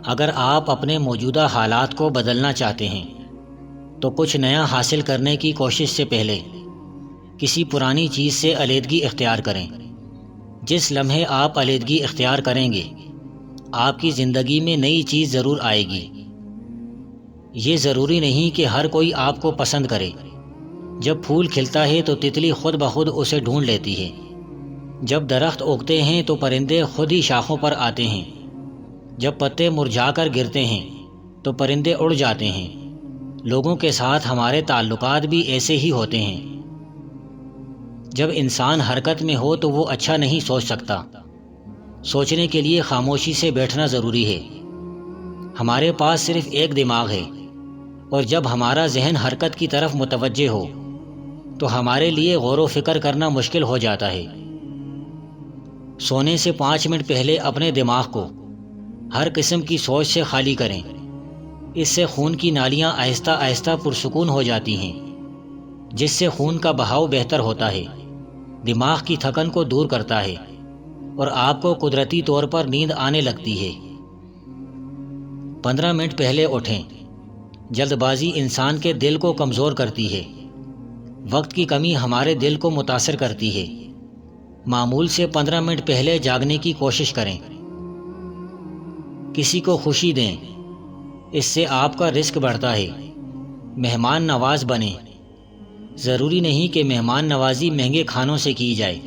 اگر آپ اپنے موجودہ حالات کو بدلنا چاہتے ہیں تو کچھ نیا حاصل کرنے کی کوشش سے پہلے کسی پرانی چیز سے علیحدگی اختیار کریں۔ جس لمحے آپ علیحدگی اختیار کریں گے آپ کی زندگی میں نئی چیز ضرور آئے گی۔ یہ ضروری نہیں کہ ہر کوئی آپ کو پسند کرے۔ جب پھول کھلتا ہے تو تتلی خود بخود اسے ڈھونڈ لیتی ہے۔ جب درخت اگتے ہیں تو پرندے خود ہی شاخوں پر آتے ہیں۔ جب پتے مرجھا کر گرتے ہیں تو پرندے اڑ جاتے ہیں۔ لوگوں کے ساتھ ہمارے تعلقات بھی ایسے ہی ہوتے ہیں۔ جب انسان حرکت میں ہو تو وہ اچھا نہیں سوچ سکتا۔ سوچنے کے لیے خاموشی سے بیٹھنا ضروری ہے۔ ہمارے پاس صرف ایک دماغ ہے، اور جب ہمارا ذہن حرکت کی طرف متوجہ ہو تو ہمارے لیے غور و فکر کرنا مشکل ہو جاتا ہے۔ سونے سے 5 منٹ پہلے اپنے دماغ کو ہر قسم کی سوچ سے خالی کریں۔ اس سے خون کی نالیاں آہستہ آہستہ پرسکون ہو جاتی ہیں، جس سے خون کا بہاؤ بہتر ہوتا ہے، دماغ کی تھکن کو دور کرتا ہے اور آپ کو قدرتی طور پر نیند آنے لگتی ہے۔ 15 منٹ پہلے اٹھیں۔ جلد بازی انسان کے دل کو کمزور کرتی ہے۔ وقت کی کمی ہمارے دل کو متاثر کرتی ہے۔ معمول سے 15 منٹ پہلے جاگنے کی کوشش کریں۔ کسی کو خوشی دیں، اس سے آپ کا رزق بڑھتا ہے۔ مہمان نواز بنیں۔ ضروری نہیں کہ مہمان نوازی مہنگے کھانوں سے کی جائے۔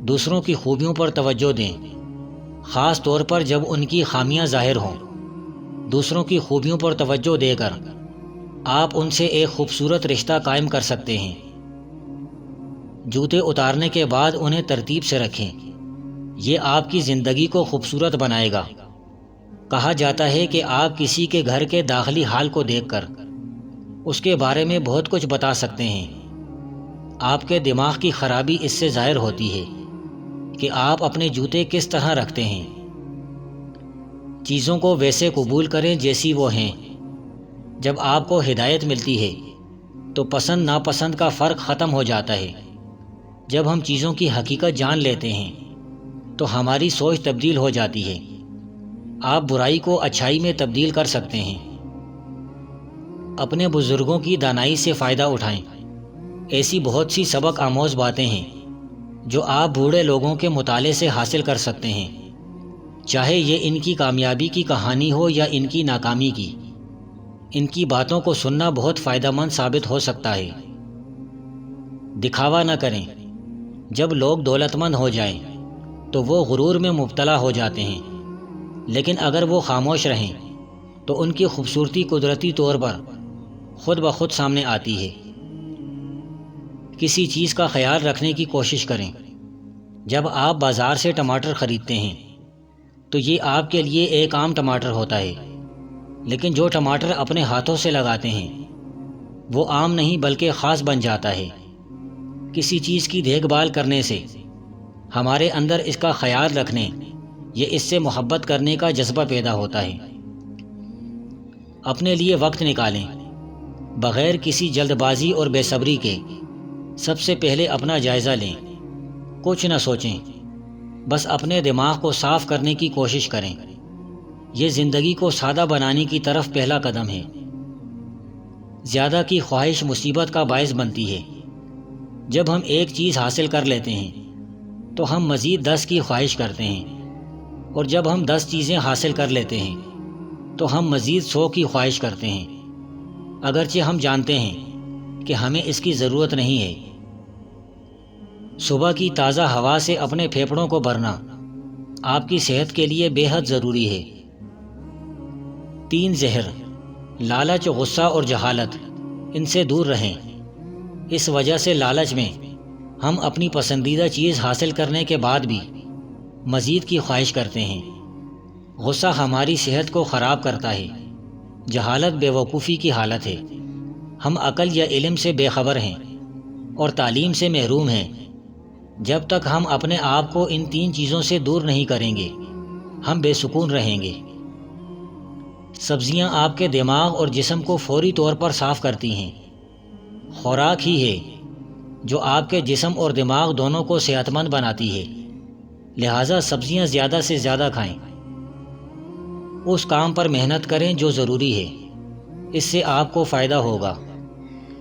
دوسروں کی خوبیوں پر توجہ دیں، خاص طور پر جب ان کی خامیاں ظاہر ہوں۔ دوسروں کی خوبیوں پر توجہ دے کر آپ ان سے ایک خوبصورت رشتہ قائم کر سکتے ہیں۔ جوتے اتارنے کے بعد انہیں ترتیب سے رکھیں، یہ آپ کی زندگی کو خوبصورت بنائے گا۔ کہا جاتا ہے کہ آپ کسی کے گھر کے داخلی حال کو دیکھ کر اس کے بارے میں بہت کچھ بتا سکتے ہیں۔ آپ کے دماغ کی خرابی اس سے ظاہر ہوتی ہے کہ آپ اپنے جوتے کس طرح رکھتے ہیں۔ چیزوں کو ویسے قبول کریں جیسی وہ ہیں۔ جب آپ کو ہدایت ملتی ہے تو پسند ناپسند کا فرق ختم ہو جاتا ہے۔ جب ہم چیزوں کی حقیقت جان لیتے ہیں تو ہماری سوچ تبدیل ہو جاتی ہے۔ آپ برائی کو اچھائی میں تبدیل کر سکتے ہیں۔ اپنے بزرگوں کی دانائی سے فائدہ اٹھائیں۔ ایسی بہت سی سبق آموز باتیں ہیں جو آپ بوڑھے لوگوں کے مطالعے سے حاصل کر سکتے ہیں، چاہے یہ ان کی کامیابی کی کہانی ہو یا ان کی ناکامی کی۔ ان کی باتوں کو سننا بہت فائدہ مند ثابت ہو سکتا ہے۔ دکھاوا نہ کریں۔ جب لوگ دولت مند ہو جائیں تو وہ غرور میں مبتلا ہو جاتے ہیں، لیکن اگر وہ خاموش رہیں تو ان کی خوبصورتی قدرتی طور پر خود بخود سامنے آتی ہے۔ کسی چیز کا خیال رکھنے کی کوشش کریں۔ جب آپ بازار سے ٹماٹر خریدتے ہیں تو یہ آپ کے لیے ایک عام ٹماٹر ہوتا ہے، لیکن جو ٹماٹر اپنے ہاتھوں سے لگاتے ہیں وہ عام نہیں بلکہ خاص بن جاتا ہے۔ کسی چیز کی دیکھ بھال کرنے سے ہمارے اندر اس کا خیال رکھنے یا اس سے محبت کرنے کا جذبہ پیدا ہوتا ہے۔ اپنے لیے وقت نکالیں، بغیر کسی جلد بازی اور بے صبری کے۔ سب سے پہلے اپنا جائزہ لیں، کچھ نہ سوچیں، بس اپنے دماغ کو صاف کرنے کی کوشش کریں۔ یہ زندگی کو سادہ بنانے کی طرف پہلا قدم ہے۔ زیادہ کی خواہش مصیبت کا باعث بنتی ہے۔ جب ہم ایک چیز حاصل کر لیتے ہیں تو ہم مزید 10 کی خواہش کرتے ہیں، اور جب ہم 10 چیزیں حاصل کر لیتے ہیں تو ہم مزید 100 کی خواہش کرتے ہیں، اگرچہ ہم جانتے ہیں کہ ہمیں اس کی ضرورت نہیں ہے۔ صبح کی تازہ ہوا سے اپنے پھیپھڑوں کو بھرنا آپ کی صحت کے لیے بے حد ضروری ہے۔ 3 زہر، لالچ، غصہ اور جہالت، ان سے دور رہیں۔ اس وجہ سے لالچ میں ہم اپنی پسندیدہ چیز حاصل کرنے کے بعد بھی مزید کی خواہش کرتے ہیں۔ غصہ ہماری صحت کو خراب کرتا ہے۔ جہالت بے وقوفی کی حالت ہے۔ ہم عقل یا علم سے بے خبر ہیں اور تعلیم سے محروم ہیں۔ جب تک ہم اپنے آپ کو ان 3 چیزوں سے دور نہیں کریں گے ہم بے سکون رہیں گے۔ سبزیاں آپ کے دماغ اور جسم کو فوری طور پر صاف کرتی ہیں۔ خوراک ہی ہے جو آپ کے جسم اور دماغ دونوں کو صحت مند بناتی ہے، لہٰذا سبزیاں زیادہ سے زیادہ کھائیں۔ اس کام پر محنت کریں جو ضروری ہے، اس سے آپ کو فائدہ ہوگا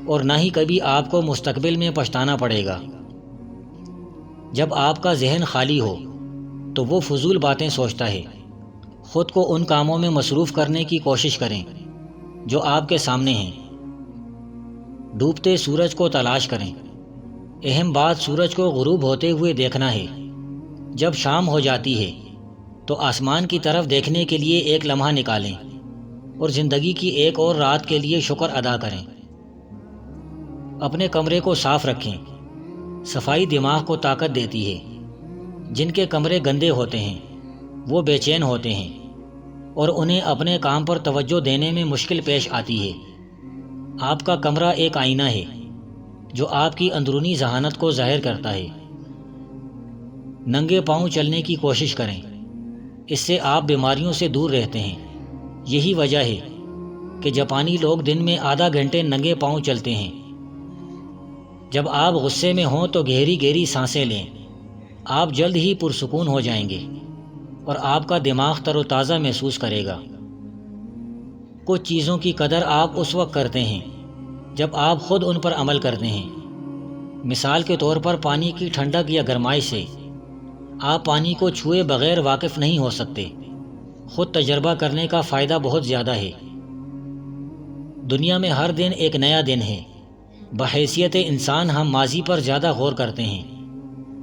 اور نہ ہی کبھی آپ کو مستقبل میں پچھتانا پڑے گا۔ جب آپ کا ذہن خالی ہو تو وہ فضول باتیں سوچتا ہے۔ خود کو ان کاموں میں مصروف کرنے کی کوشش کریں جو آپ کے سامنے ہیں۔ ڈوبتے سورج کو تلاش کریں۔ اہم بات سورج کو غروب ہوتے ہوئے دیکھنا ہے۔ جب شام ہو جاتی ہے تو آسمان کی طرف دیکھنے کے لیے ایک لمحہ نکالیں اور زندگی کی ایک اور رات کے لیے شکر ادا کریں۔ اپنے کمرے کو صاف رکھیں۔ صفائی دماغ کو طاقت دیتی ہے۔ جن کے کمرے گندے ہوتے ہیں وہ بے چین ہوتے ہیں اور انہیں اپنے کام پر توجہ دینے میں مشکل پیش آتی ہے۔ آپ کا کمرہ ایک آئینہ ہے جو آپ کی اندرونی ذہانت کو ظاہر کرتا ہے۔ ننگے پاؤں چلنے کی کوشش کریں، اس سے آپ بیماریوں سے دور رہتے ہیں۔ یہی وجہ ہے کہ جاپانی لوگ دن میں آدھا گھنٹے ننگے پاؤں چلتے ہیں۔ جب آپ غصے میں ہوں تو گہری گہری سانسیں لیں، آپ جلد ہی پرسکون ہو جائیں گے اور آپ کا دماغ تر و تازہ محسوس کرے گا۔ کچھ چیزوں کی قدر آپ اس وقت کرتے ہیں جب آپ خود ان پر عمل کرتے ہیں۔ مثال کے طور پر پانی کی ٹھنڈک یا گرمائش سے آپ پانی کو چھوئے بغیر واقف نہیں ہو سکتے۔ خود تجربہ کرنے کا فائدہ بہت زیادہ ہے۔ دنیا میں ہر دن ایک نیا دن ہے۔ بحیثیت انسان ہم ماضی پر زیادہ غور کرتے ہیں،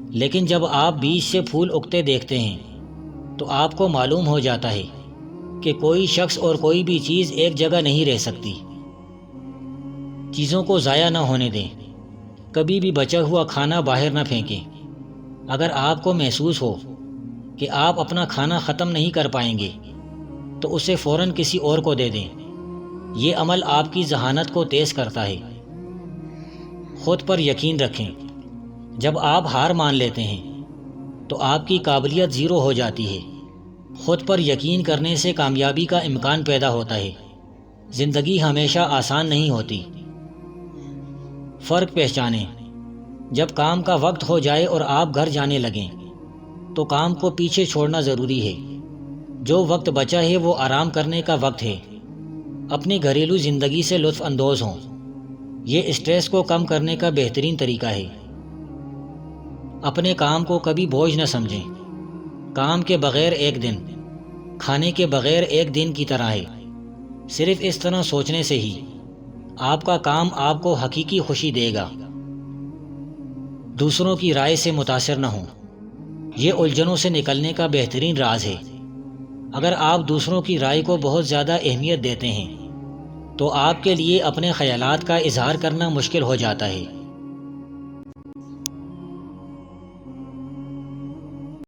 لیکن جب آپ بیج سے پھول اگتے دیکھتے ہیں تو آپ کو معلوم ہو جاتا ہے کہ کوئی شخص اور کوئی بھی چیز ایک جگہ نہیں رہ سکتی۔ چیزوں کو ضائع نہ ہونے دیں۔ کبھی بھی بچا ہوا کھانا باہر نہ پھینکیں۔ اگر آپ کو محسوس ہو کہ آپ اپنا کھانا ختم نہیں کر پائیں گے تو اسے فوراً کسی اور کو دے دیں۔ یہ عمل آپ کی ذہانت کو تیز کرتا ہے۔ خود پر یقین رکھیں۔ جب آپ ہار مان لیتے ہیں تو آپ کی قابلیت زیرو ہو جاتی ہے۔ خود پر یقین کرنے سے کامیابی کا امکان پیدا ہوتا ہے۔ زندگی ہمیشہ آسان نہیں ہوتی۔ فرق پہچانیں۔ جب کام کا وقت ہو جائے اور آپ گھر جانے لگیں تو کام کو پیچھے چھوڑنا ضروری ہے۔ جو وقت بچا ہے وہ آرام کرنے کا وقت ہے۔ اپنی گھریلو زندگی سے لطف اندوز ہوں۔ یہ اسٹریس کو کم کرنے کا بہترین طریقہ ہے۔ اپنے کام کو کبھی بوجھ نہ سمجھیں۔ کام کے بغیر ایک دن کھانے کے بغیر ایک دن کی طرح ہے۔ صرف اس طرح سوچنے سے ہی آپ کا کام آپ کو حقیقی خوشی دے گا۔ دوسروں کی رائے سے متاثر نہ ہوں۔ یہ الجھنوں سے نکلنے کا بہترین راز ہے۔ اگر آپ دوسروں کی رائے کو بہت زیادہ اہمیت دیتے ہیں تو آپ کے لیے اپنے خیالات کا اظہار کرنا مشکل ہو جاتا ہے۔